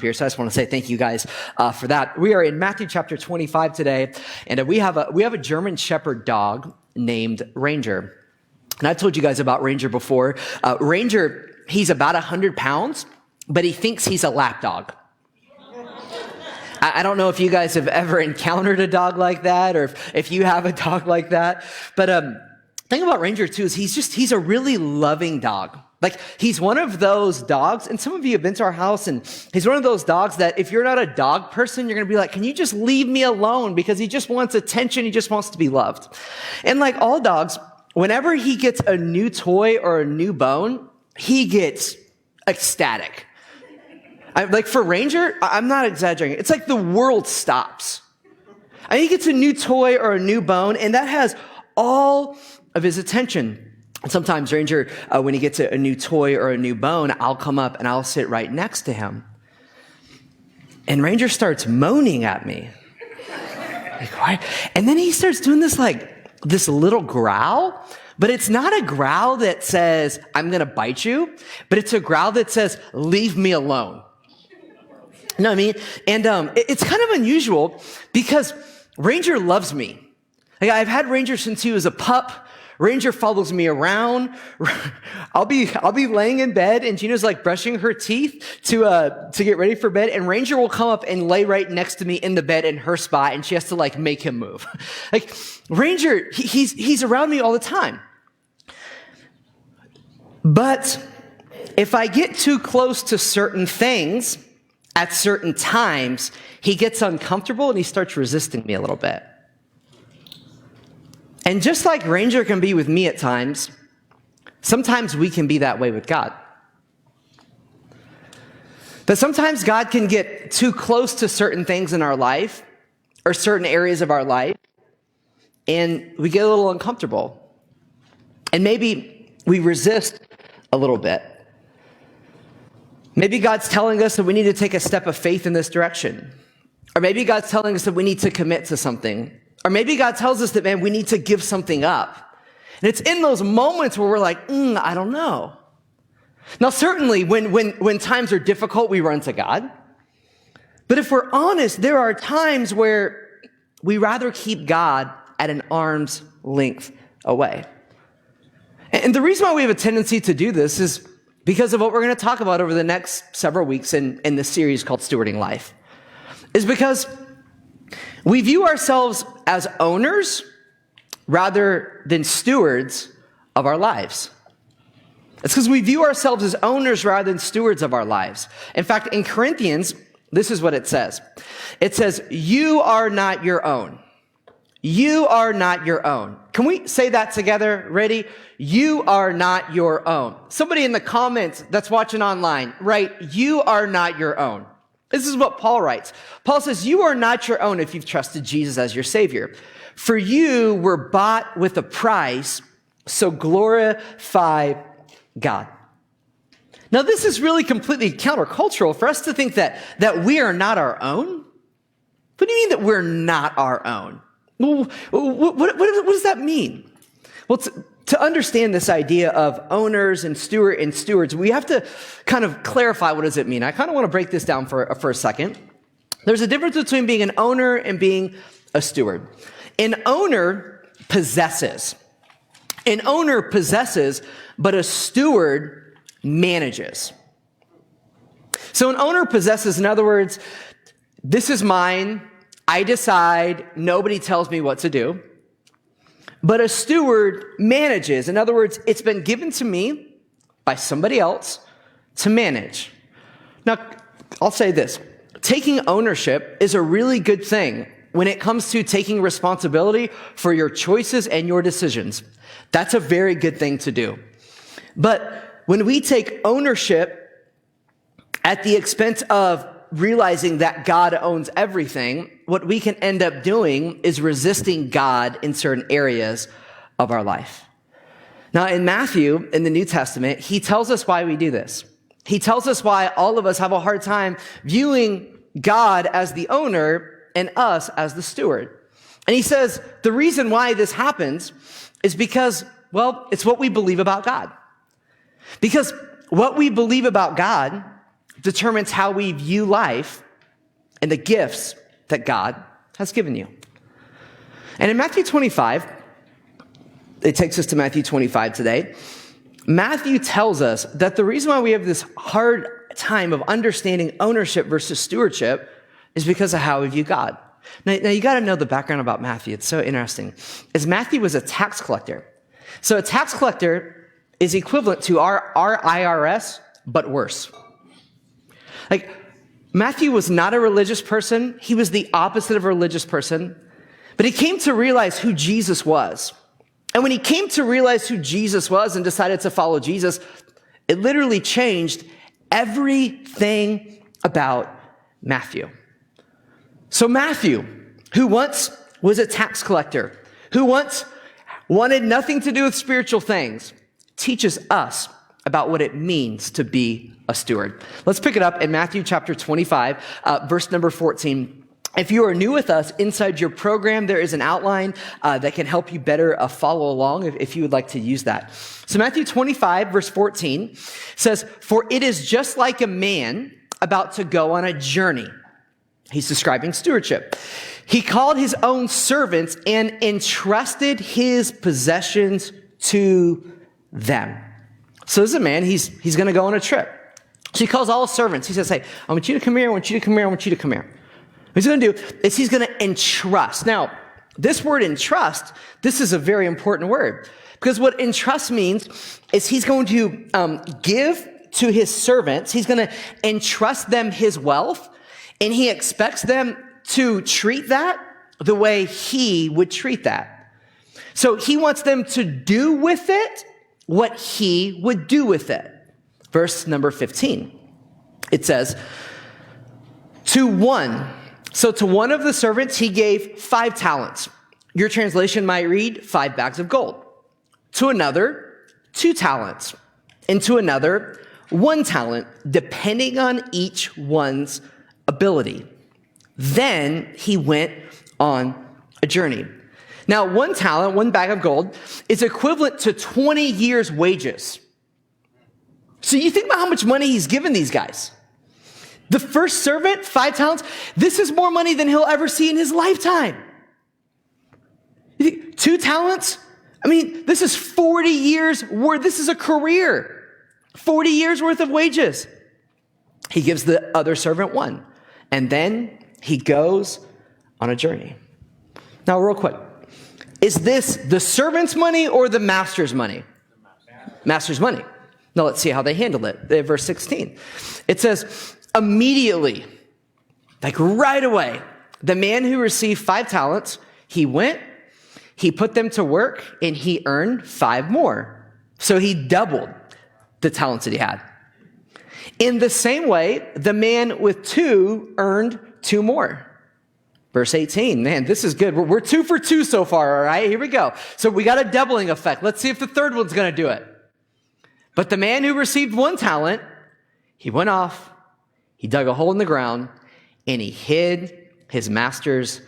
here. So I just want to say thank you guys for that. We are in Matthew chapter 25 today, and we have a German Shepherd dog named Ranger. And I've told you guys about Ranger before. Ranger, he's about 100 pounds, but he thinks he's a lap dog. I don't know if you guys have ever encountered a dog like that, or if you have a dog like that. But the thing about Ranger too is he's a really loving dog. Like, he's one of those dogs, and some of you have been to our house, and he's one of those dogs that if you're not a dog person, you're going to be like, can you just leave me alone? Because he just wants attention. He just wants to be loved. And like all dogs, whenever he gets a new toy or a new bone, he gets ecstatic. Like for Ranger, I'm not exaggerating. It's like the world stops. He gets a new toy or a new bone, and that has all of his attention. And sometimes Ranger, when he gets a new toy or a new bone, I'll come up and I'll sit right next to him. And Ranger starts moaning at me. Like, why? And then he starts doing this little growl, but it's not a growl that says, I'm going to bite you, but it's a growl that says, leave me alone. You know what I mean? And it's kind of unusual because Ranger loves me. Like, I've had Ranger since he was a pup. Ranger follows me around. I'll be laying in bed, and Gina's like brushing her teeth to get ready for bed, and Ranger will come up and lay right next to me in the bed in her spot, and she has to like make him move. Like, Ranger, he's around me all the time. But if I get too close to certain things at certain times, he gets uncomfortable and he starts resisting me a little bit. And just like Ranger can be with me at times, sometimes we can be that way with God. That sometimes God can get too close to certain things in our life or certain areas of our life, and we get a little uncomfortable. And maybe we resist a little bit. Maybe God's telling us that we need to take a step of faith in this direction. Or maybe God's telling us that we need to commit to something. Or maybe God tells us that, man, we need to give something up. And it's in those moments where we're like, I don't know. Now, certainly, when times are difficult, we run to God. But if we're honest, there are times where we rather keep God at an arm's length away. And the reason why we have a tendency to do this is because of what we're going to talk about over the next several weeks in this series called Stewarding Life. Is because we view ourselves as owners rather than stewards of our lives. It's because we view ourselves as owners rather than stewards of our lives. In fact, in Corinthians, this is what it says. It says, you are not your own. You are not your own. Can we say that together? Ready? You are not your own. Somebody in the comments that's watching online, write, you are not your own. This is what Paul writes. Paul says, you are not your own if you've trusted Jesus as your Savior. For you were bought with a price, so glorify God. Now, this is really completely countercultural for us to think that we are not our own. What do you mean that we're not our own? Well, what does that mean? Well, to understand this idea of owners and stewards, we have to kind of clarify what does it mean. I kind of want to break this down for a second. There's a difference between being an owner and being a steward. An owner possesses. An owner possesses, but a steward manages. So an owner possesses, in other words, this is mine. I decide. Nobody tells me what to do. But a steward manages. In other words, it's been given to me by somebody else to manage. Now, I'll say this. Taking ownership is a really good thing when it comes to taking responsibility for your choices and your decisions. That's a very good thing to do. But when we take ownership at the expense of realizing that God owns everything, what we can end up doing is resisting God in certain areas of our life. Now, in Matthew, in the New Testament, he tells us why we do this. He tells us why all of us have a hard time viewing God as the owner and us as the steward. And he says the reason why this happens is because, well, it's what we believe about God. Because what we believe about God determines how we view life and the gifts that God has given you. And in Matthew 25, it takes us to Matthew 25 today. Matthew tells us that the reason why we have this hard time of understanding ownership versus stewardship is because of how we view God. Now you got to know the background about Matthew. It's so interesting. Is Matthew was a tax collector. So a tax collector is equivalent to our IRS, but worse. Like, Matthew was not a religious person. He was the opposite of a religious person. But he came to realize who Jesus was. And when he came to realize who Jesus was and decided to follow Jesus, it literally changed everything about Matthew. So Matthew, who once was a tax collector, who once wanted nothing to do with spiritual things, teaches us about what it means to be a steward. Let's pick it up in Matthew chapter 25, verse number 14. If you are new with us, inside your program, there is an outline that can help you better follow along if you would like to use that. So Matthew 25, verse 14 says, "For it is just like a man about to go on a journey." He's describing stewardship. "He called his own servants and entrusted his possessions to them." So this is a man, he's going to go on a trip. So he calls all his servants. He says, "Hey, I want you to come here, I want you to come here, I want you to come here." What he's going to do is he's going to entrust. Now, this word entrust, this is a very important word. Because what entrust means is he's going to give to his servants. He's going to entrust them his wealth. And he expects them to treat that the way he would treat that. So he wants them to do with it what he would do with it. Verse number 15. It says, to one of the servants, he gave 5 talents. Your translation might read 5 bags of gold. To another, 2 talents. And to another, 1 talent, depending on each one's ability. Then he went on a journey. Now, 1 talent, 1 bag of gold, is equivalent to 20 years' wages. So you think about how much money he's given these guys. The first servant, 5 talents, this is more money than he'll ever see in his lifetime. You think 2 talents? I mean, this is 40 years worth. This is a career. 40 years worth of wages. He gives the other servant 1. And then he goes on a journey. Now, real quick. Is this the servant's money or the master's money? Master's money. Now, let's see how they handle it. Verse 16. It says, immediately, like right away, the man who received 5 talents, he went, he put them to work, and he earned 5 more. So he doubled the talents that he had. In the same way, the man with 2 earned 2 more. Verse 18, man, this is good. We're 2 for 2 so far, all right? Here we go. So we got a doubling effect. Let's see if the third one's going to do it. But the man who received 1 talent, he went off, he dug a hole in the ground, and he hid his master's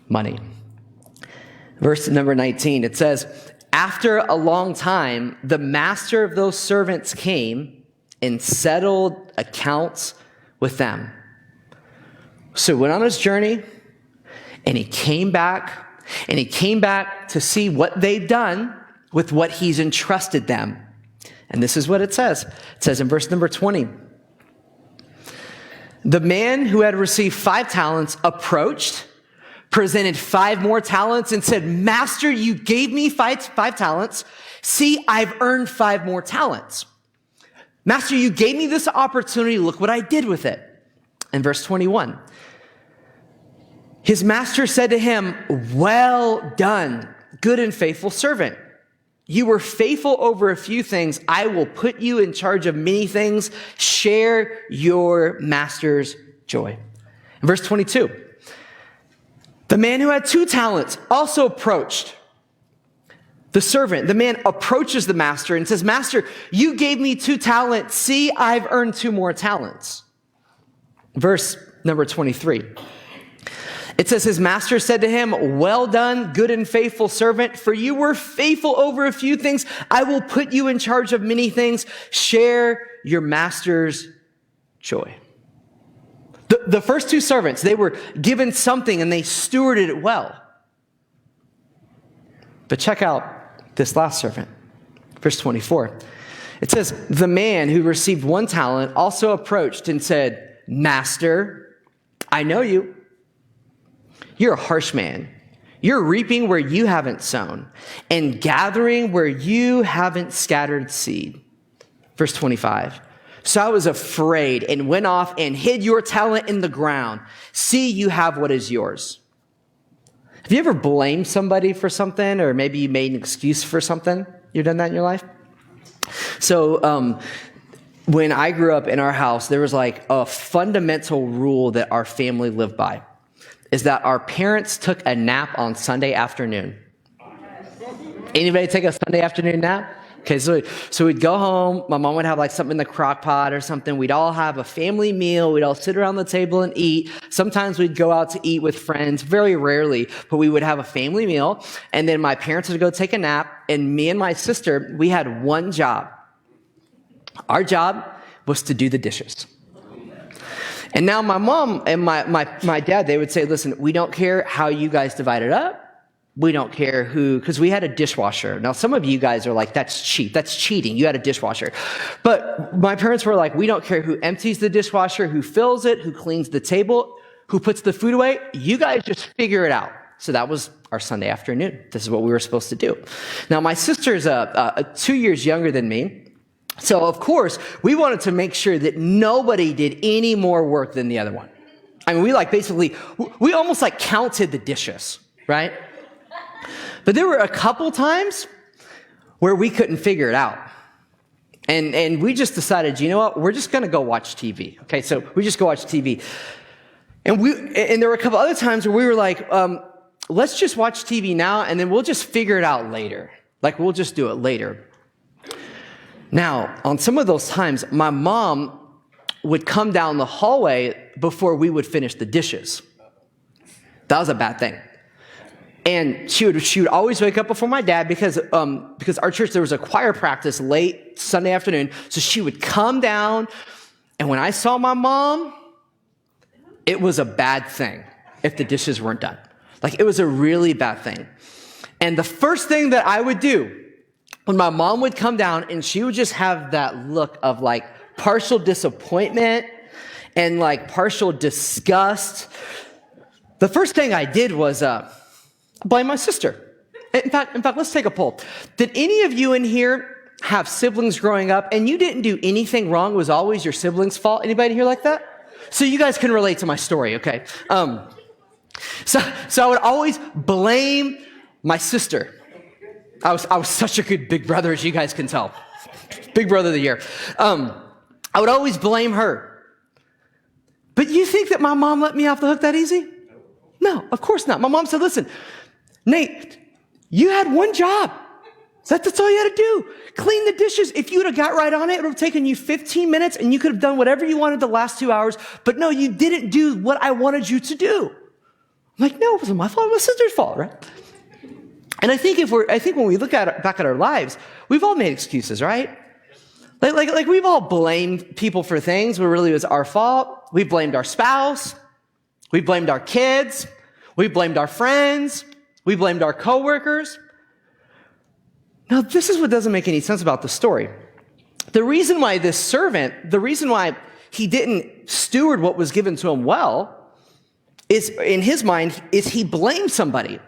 money. Verse number 19, it says, after a long time, the master of those servants came and settled accounts with them. So he went on his journey, and he came back to see what they'd done with what he's entrusted them. And this is what it says. It says in verse number 20, the man who had received 5 talents approached, presented 5 more talents, and said, Master, you gave me 5 talents. See, I've earned 5 more talents. Master, you gave me this opportunity. Look what I did with it. In verse 21, his master said to him, well done, good and faithful servant. You were faithful over a few things. I will put you in charge of many things. Share your master's joy. In verse 22, the man who had 2 talents also approached the servant. The man approaches the master and says, Master, you gave me 2 talents. See, I've earned 2 more talents. Verse number 23. It says, his master said to him, well done, good and faithful servant, for you were faithful over a few things. I will put you in charge of many things. Share your master's joy. The first two servants, they were given something and they stewarded it well. But check out this last servant, verse 24. It says, the man who received 1 talent also approached and said, Master, I know you. You're a harsh man. You're reaping where you haven't sown and gathering where you haven't scattered seed. Verse 25. So I was afraid and went off and hid your talent in the ground. See, you have what is yours. Have you ever blamed somebody for something, or maybe you made an excuse for something? You've done that in your life? So when I grew up in our house, there was like a fundamental rule that our family lived by, is that our parents took a nap on Sunday afternoon. Anybody take a Sunday afternoon nap? Okay, so we'd go home. My mom would have like something in the crock pot or something. We'd all have a family meal. We'd all sit around the table and eat. Sometimes we'd go out to eat with friends, very rarely, but we would have a family meal. And then my parents would go take a nap. And me and my sister, we had one job. Our job was to do the dishes. And now my mom and my dad, they would say, listen, we don't care how you guys divide it up. We don't care who, because we had a dishwasher. Now, some of you guys are like, that's cheap. That's cheating. You had a dishwasher. But my parents were like, we don't care who empties the dishwasher, who fills it, who cleans the table, who puts the food away. You guys just figure it out. So that was our Sunday afternoon. This is what we were supposed to do. Now, my sister's 2 years younger than me. So, of course, we wanted to make sure that nobody did any more work than the other one. I mean, we almost like counted the dishes, right? But there were a couple times where we couldn't figure it out. And we just decided, you know what? We're just going to go watch TV. Okay, so we just go watch TV. And there were a couple other times where we were like, let's just watch TV now, and then we'll just figure it out later. Like, we'll just do it later. Now, on some of those times, my mom would come down the hallway before we would finish the dishes. That was a bad thing. And she would always wake up before my dad because our church, there was a choir practice late Sunday afternoon. So she would come down, and when I saw my mom, it was a bad thing if the dishes weren't done. Like, it was a really bad thing. And the first thing that I would do when my mom would come down, and she would just have that look of like partial disappointment and like partial disgust, the first thing I did was blame my sister. In fact, let's take a poll. Did any of you in here have siblings growing up and you didn't do anything wrong? It was always your siblings' fault? Anybody here like that? So you guys can relate to my story, okay? So I would always blame my sister. I was such a good big brother, as you guys can tell. Big brother of the year. I would always blame her. But you think that my mom let me off the hook that easy? No, of course not. My mom said, listen, Nate, you had one job. That's all you had to do. Clean the dishes. If you would have got right on it, it would have taken you 15 minutes and you could have done whatever you wanted the last 2 hours. But no, you didn't do what I wanted you to do. I'm like, no, it wasn't my fault. It was my sister's fault, right? And I think when we look back at our lives, we've all made excuses, right? Like we've all blamed people for things where really it was our fault. We blamed our spouse. We blamed our kids. We blamed our friends. We blamed our coworkers. Now, this is what doesn't make any sense about the story. The reason why this servant, the reason why he didn't steward what was given to him well, is in his mind, is he blamed somebody.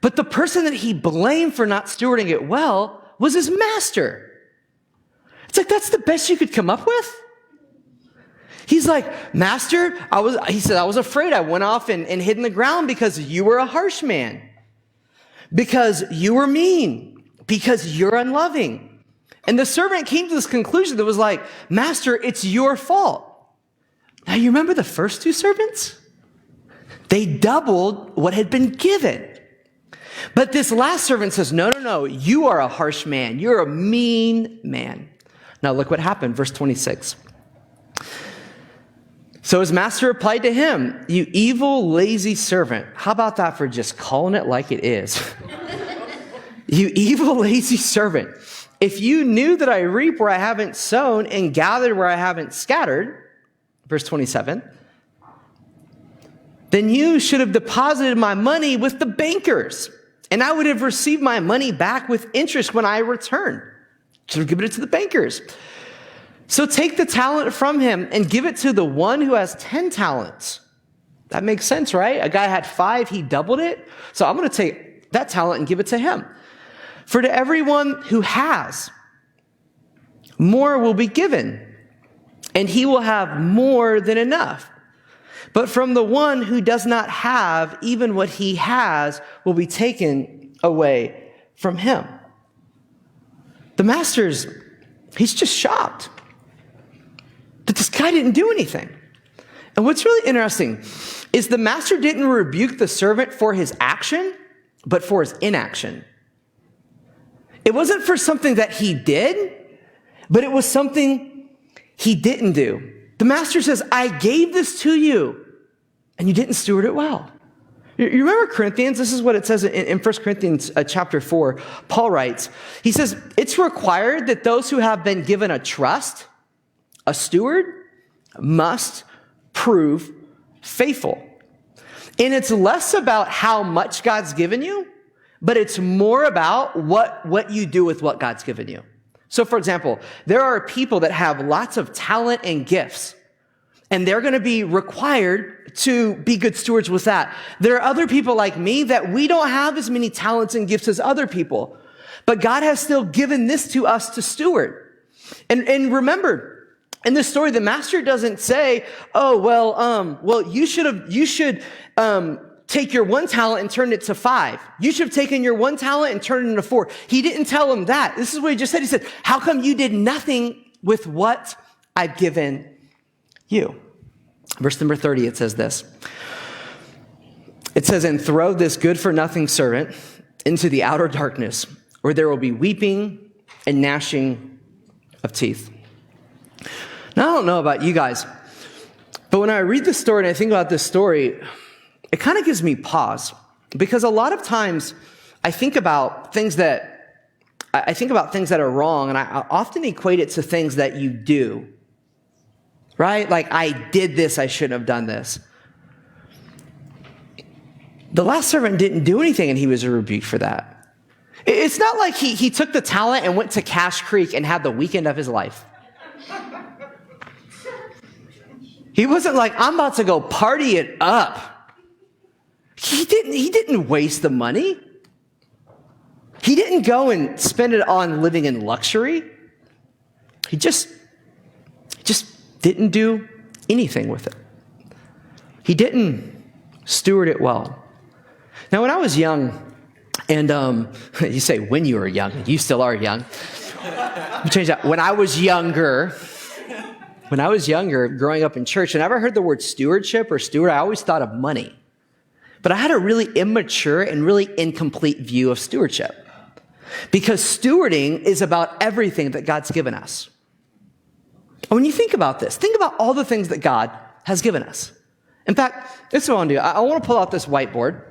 But the person that he blamed for not stewarding it well was his master. It's like, that's the best you could come up with? He's like, Master, I was afraid. I went off and hid in the ground because you were a harsh man. Because you were mean. Because you're unloving. And the servant came to this conclusion that was like, Master, it's your fault. Now, you remember the first two servants? They doubled what had been given. But this last servant says, no, you are a harsh man. You're a mean man. Now, look what happened, verse 26. So his master replied to him, you evil, lazy servant. How about that for just calling it like it is? You evil, lazy servant. If you knew that I reap where I haven't sown and gathered where I haven't scattered, verse 27, then you should have deposited my money with the bankers, and I would have received my money back with interest when I return. Should have given it to the bankers. So take the talent from him and give it to the one who has 10 talents. That makes sense, right? A guy had 5, he doubled it. So I'm going to take that talent and give it to him. For to everyone who has, more will be given, and he will have more than enough. But from the one who does not have, even what he has will be taken away from him. The master's, he's just shocked that this guy didn't do anything. And what's really interesting is the master didn't rebuke the servant for his action, but for his inaction. It wasn't for something that he did, but it was something he didn't do. The master says, I gave this to you, and you didn't steward it well. You remember Corinthians? This is what it says in 1 Corinthians chapter 4. Paul writes, he says, it's required that those who have been given a trust, a steward, must prove faithful. And it's less about how much God's given you, but it's more about what you do with what God's given you. So for example, there are people that have lots of talent and gifts, and they're going to be required to be good stewards with that. There are other people like me that we don't have as many talents and gifts as other people, but God has still given this to us to steward. And remember, in this story, the master doesn't say, "Oh, well, you should take your 1 talent and turn it to 5. You should have taken your 1 talent and turned it into 4." He didn't tell him that. This is what he just said. He said, "How come you did nothing with what I've given you?" Verse number 30, it says this. It says, "And throw this good-for-nothing servant into the outer darkness, where there will be weeping and gnashing of teeth." Now, I don't know about you guys, but when I read this story and I think about this story, it kind of gives me pause, because a lot of times I think about things that are wrong, and I often equate it to things that you do, right? Like, I did this, I shouldn't have done this. The last servant didn't do anything, and he was rebuked for that. It's not like he took the talent and went to Cache Creek and had the weekend of his life. He wasn't like, I'm about to go party it up. He didn't waste the money. He didn't go and spend it on living in luxury. He just didn't do anything with it. He didn't steward it well. Now, when I was young, and you say when you were young, you still are young. Let me change that. When I was younger, growing up in church, whenever I heard the word stewardship or steward, I always thought of money. But I had a really immature and really incomplete view of stewardship. Because stewarding is about everything that God's given us. And when you think about this, think about all the things that God has given us. In fact, this is what I want to do. I want to pull out this whiteboard,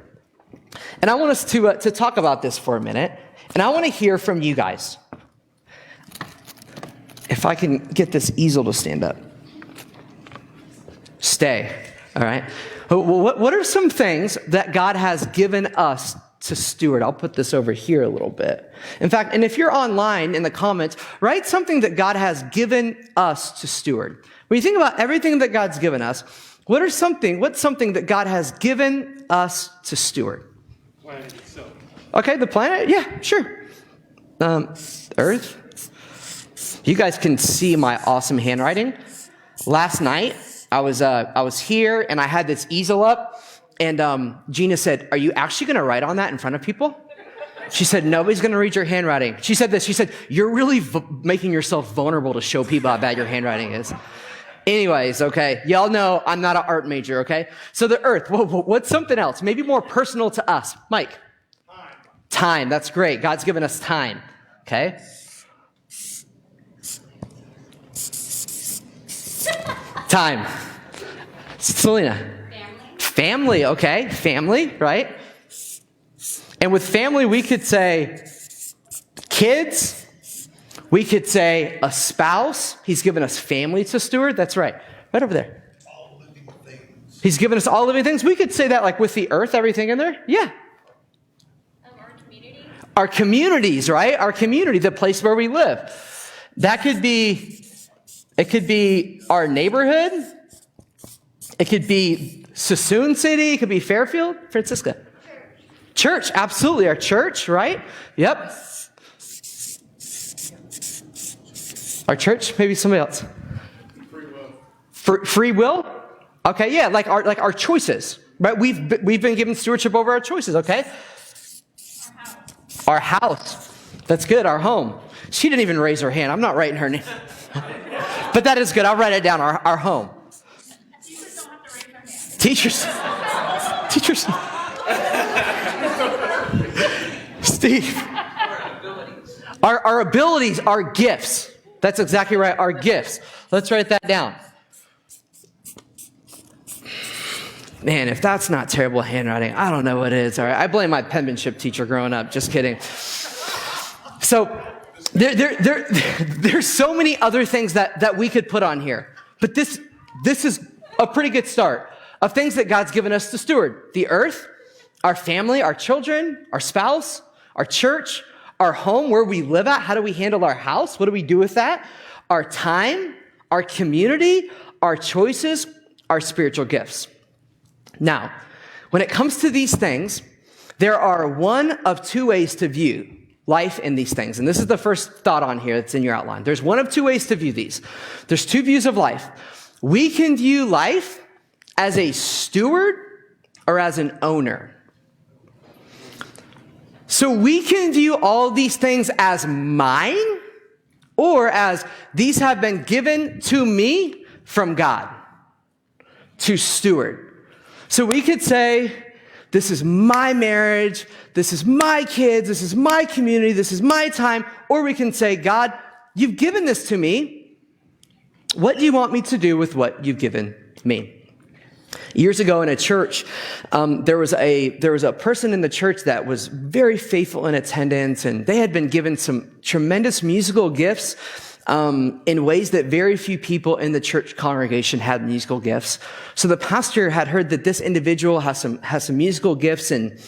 and I want us to talk about this for a minute, and I want to hear from you guys. If I can get this easel to stand up. Stay, all right? What are some things that God has given us to steward? I'll put this over here a little bit. In fact, and if you're online in the comments, write something that God has given us to steward. When you think about everything that God's given us, what's something that God has given us to steward? Planet itself. Okay, the planet? Yeah, sure. Earth. You guys can see my awesome handwriting. Last night, I was here, and I had this easel up, and Gina said, "Are you actually going to write on that in front of people?" She said, "Nobody's going to read your handwriting." She said this. She said, "You're really making yourself vulnerable to show people how bad your handwriting is." Anyways, okay, y'all know I'm not an art major, okay? So the earth, what's something else? Maybe more personal to us. Mike? Time, that's great. God's given us time, okay? Time. Selena? Family, okay. Family, right? And with family, we could say kids. We could say a spouse. He's given us family to steward. That's right. Right over there. All living things. He's given us all living things. We could say that like with the earth, everything in there. Yeah. Our community. Our communities, right? Our community, the place where we live. That could be, it could be our neighborhood. It could be Sassoon City. It could be Fairfield, Francisca. Church, absolutely. Our church, right? Yep. Our church, maybe somebody else. Free will. Free will? Okay, yeah, like our choices, right? We've been given stewardship over our choices, okay? Our house. That's good, our home. She didn't even raise her hand. I'm not writing her name. But that is good. I'll write it down, our home. Teachers don't have to raise their hands. Teachers. Steve. Our abilities, our gifts. That's exactly right, our gifts. Let's write that down. Man, if that's not terrible handwriting, I don't know what is. All right, I blame my penmanship teacher growing up. Just kidding. So there's so many other things that we could put on here. But this is a pretty good start of things that God's given us to steward. The earth, our family, our children, our spouse, our church, our home, where we live at. How do we handle our house? What do we do with that? Our time, our community, our choices, our spiritual gifts. Now, when it comes to these things, there are one of two ways to view life in these things. And this is the first thought on here that's in your outline. There's one of two ways to view these. There's two views of life. We can view life as a steward or as an owner. So we can view all these things as mine or as these have been given to me from God to steward. So we could say, this is my marriage, this is my kids, this is my community, this is my time. Or we can say, God, you've given this to me. What do you want me to do with what you've given me? Years ago in a church, there was a person in the church that was very faithful in attendance, and they had been given some tremendous musical gifts in ways that very few people in the church congregation had musical gifts. So the pastor had heard that this individual has some musical gifts, and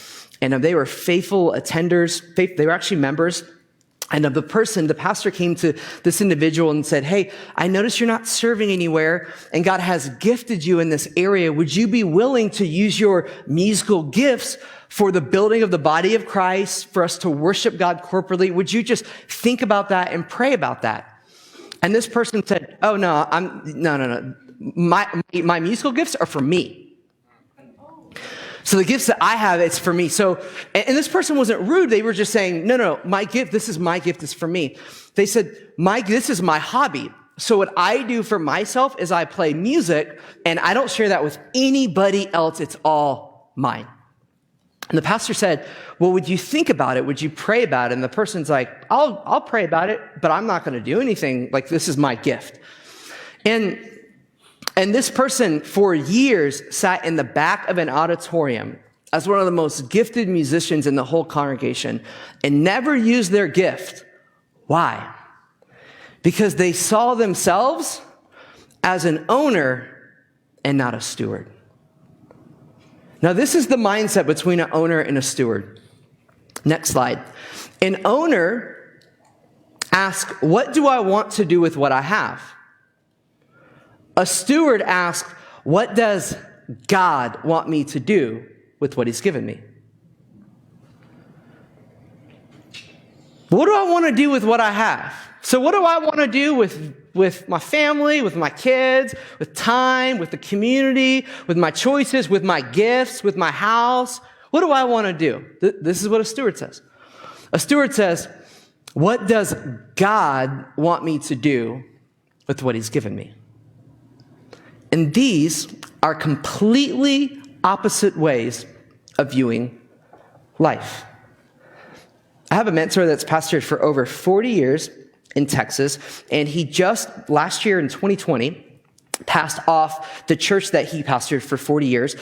they were faithful attenders. They were actually members. And the pastor came to this individual and said, hey, I notice you're not serving anywhere, and God has gifted you in this area. Would you be willing to use your musical gifts for the building of the body of Christ, for us to worship God corporately? Would you just think about that and pray about that? And this person said, oh, no. My musical gifts are for me. So the gifts that I have, it's for me. So, and this person wasn't rude. They were just saying, no, my gift, this is my gift, is for me. They said, this is my hobby. So what I do for myself is I play music, and I don't share that with anybody else. It's all mine. And the pastor said, well, would you think about it? Would you pray about it? And the person's like, I'll pray about it, but I'm not going to do anything. Like, this is my gift. And this person for years sat in the back of an auditorium as one of the most gifted musicians in the whole congregation and never used their gift. Why? Because they saw themselves as an owner and not a steward. Now, this is the mindset between an owner and a steward. Next slide. An owner asks, what do I want to do with what I have? A steward asks, what does God want me to do with what he's given me? What do I want to do with what I have? So what do I want to do with my family, with my kids, with time, with the community, with my choices, with my gifts, with my house? What do I want to do? This is what a steward says. A steward says, what does God want me to do with what he's given me? And these are completely opposite ways of viewing life. I have a mentor that's pastored for over 40 years in Texas, and he just last year in 2020 passed off the church that he pastored for 40 years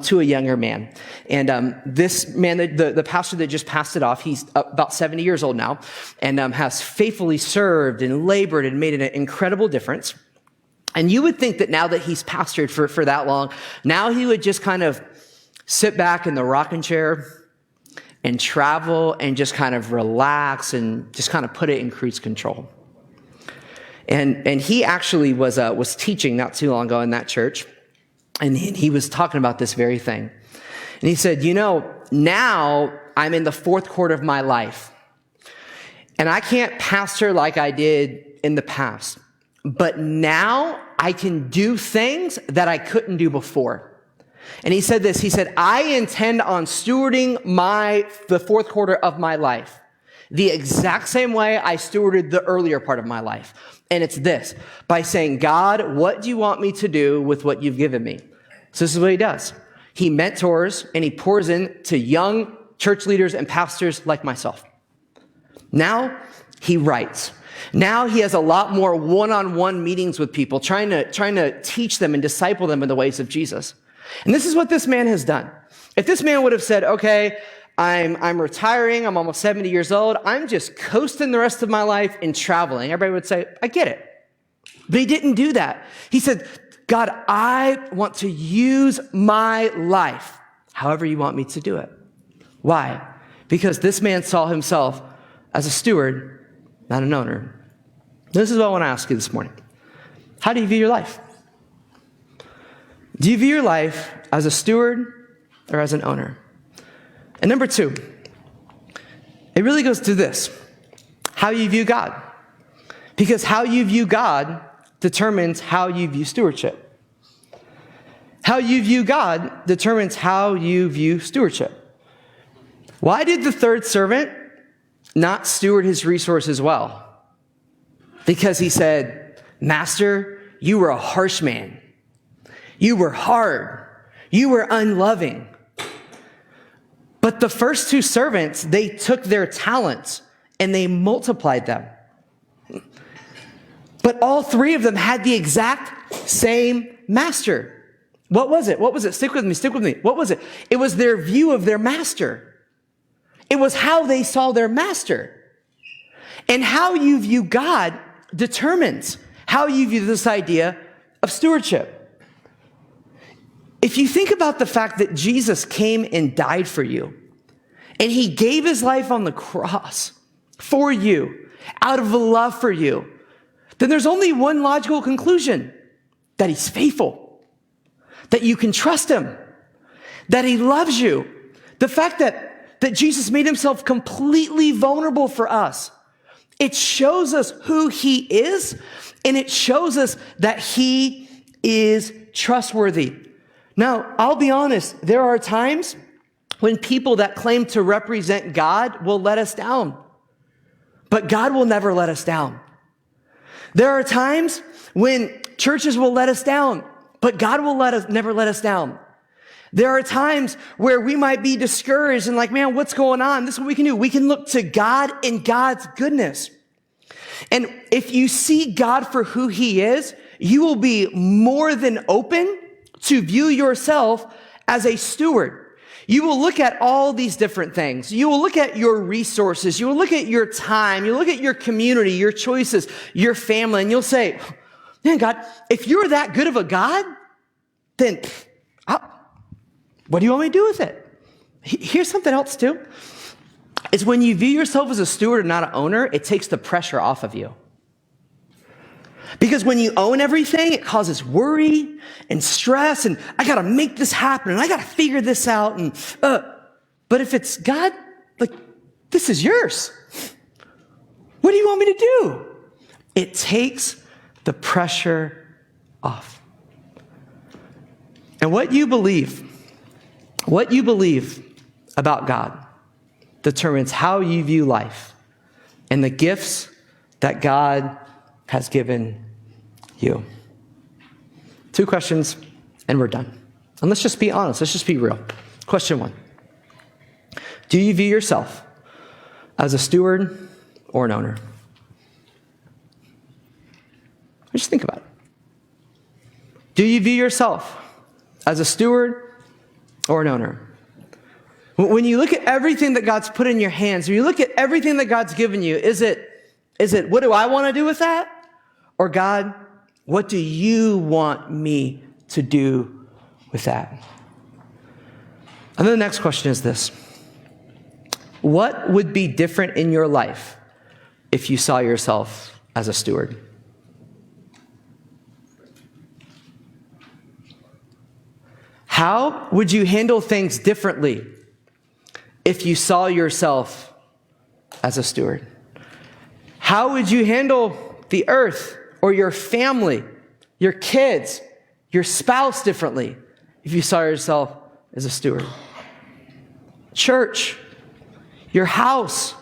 to a younger man. And this man, the pastor that just passed it off, he's about 70 years old now, and has faithfully served and labored and made an incredible difference. And you would think that now that he's pastored for that long, now he would just kind of sit back in the rocking chair and travel and just kind of relax and just kind of put it in cruise control. And he actually was teaching not too long ago in that church, and he was talking about this very thing. And he said, now I'm in the fourth quarter of my life, and I can't pastor like I did in the past, but now I can do things that I couldn't do before. And he said this, he said, I intend on stewarding the fourth quarter of my life the exact same way I stewarded the earlier part of my life. And it's this, by saying, God, what do you want me to do with what you've given me? So this is what he does. He mentors and he pours into young church leaders and pastors like myself. Now he writes. Now he has a lot more one-on-one meetings with people, trying to teach them and disciple them in the ways of Jesus. And this is what this man has done. If this man would have said, okay, I'm retiring, I'm almost 70 years old, I'm just coasting the rest of my life and traveling, everybody would say, I get it. But he didn't do that. He said, God, I want to use my life however you want me to do it. Why? Because this man saw himself as a steward, not an owner. This is what I want to ask you this morning. How do you view your life? Do you view your life as a steward or as an owner? And number two, it really goes to this, how you view God. Because how you view God determines how you view stewardship. How you view God determines how you view stewardship. Why did the third servant not steward his resources well? Because he said, Master, you were a harsh man. You were hard. You were unloving. But the first two servants, they took their talents and they multiplied them. But all three of them had the exact same master. What was it? What was it? Stick with me, stick with me. What was it? It was their view of their master. It was how they saw their master. And how you view God determines how you view this idea of stewardship. If you think about the fact that Jesus came and died for you, and he gave his life on the cross for you, out of love for you, then there's only one logical conclusion, that he's faithful, that you can trust him, that he loves you. The fact that Jesus made himself completely vulnerable for us, it shows us who he is, and it shows us that he is trustworthy. Now, I'll be honest, there are times when people that claim to represent God will let us down. But God will never let us down. There are times when churches will let us down, but God will never let us down. There are times where we might be discouraged and like, man, what's going on? This is what we can do. We can look to God and God's goodness. And if you see God for who he is, you will be more than open to view yourself as a steward. You will look at all these different things. You will look at your resources. You will look at your time. You look at your community, your choices, your family, and you'll say, man, God, if you're that good of a God, then what do you want me to do with it? Here's something else too, is when you view yourself as a steward and not an owner, it takes the pressure off of you. Because when you own everything, it causes worry and stress, and I got to make this happen, and I got to figure this out. But if it's God, like, this is yours. What do you want me to do? It takes the pressure off. And what you believe about God determines how you view life and the gifts that God has given you. 2 questions, and we're done. And let's just be honest. Let's just be real. Question 1. Do you view yourself as a steward or an owner? Just think about it. Do you view yourself as a steward or an owner? When you look at everything that God's put in your hands, when you look at everything that God's given you, is it what do I want to do with that? Or God, What do you want me to do with that? And then the next question is this. What would be different in your life if you saw yourself as a steward? How would you handle things differently if you saw yourself as a steward? How would you handle the earth or your family, your kids, your spouse differently if you saw yourself as a steward? Church, your house,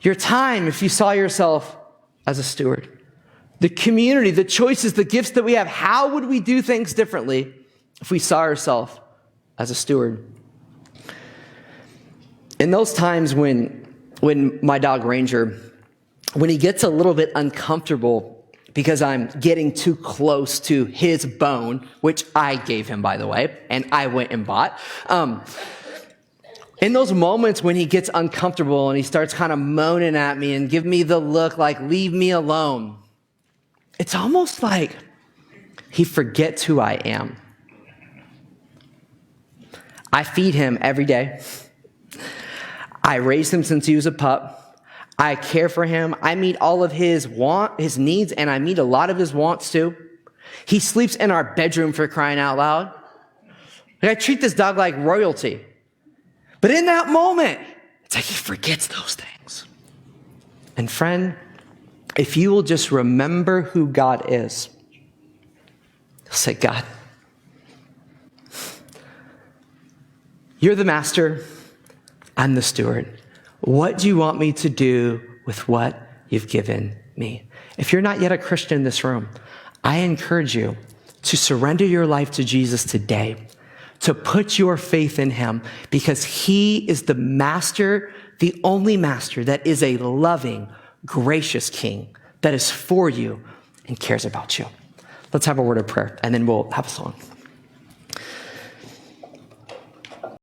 your time, if you saw yourself as a steward. The community, the choices, the gifts that we have, how would we do things differently if we saw ourselves as a steward? In those times when my dog Ranger, when he gets a little bit uncomfortable because I'm getting too close to his bone, which I gave him, by the way, and I went and bought. In those moments when he gets uncomfortable and he starts kind of moaning at me and give me the look like, leave me alone, it's almost like he forgets who I am. I feed him every day. I raised him since he was a pup. I care for him. I meet all of his needs, and I meet a lot of his wants too. He sleeps in our bedroom, for crying out loud. I treat this dog like royalty. But in that moment, it's like he forgets those things. And friend, if you will just remember who God is, you'll say, God, you're the master, I'm the steward. What do you want me to do with what you've given me? If you're not yet a Christian in this room, I encourage you to surrender your life to Jesus today, to put your faith in him, because he is the master, the only master that is a loving, gracious king that is for you and cares about you. Let's have a word of prayer, and then we'll have a song.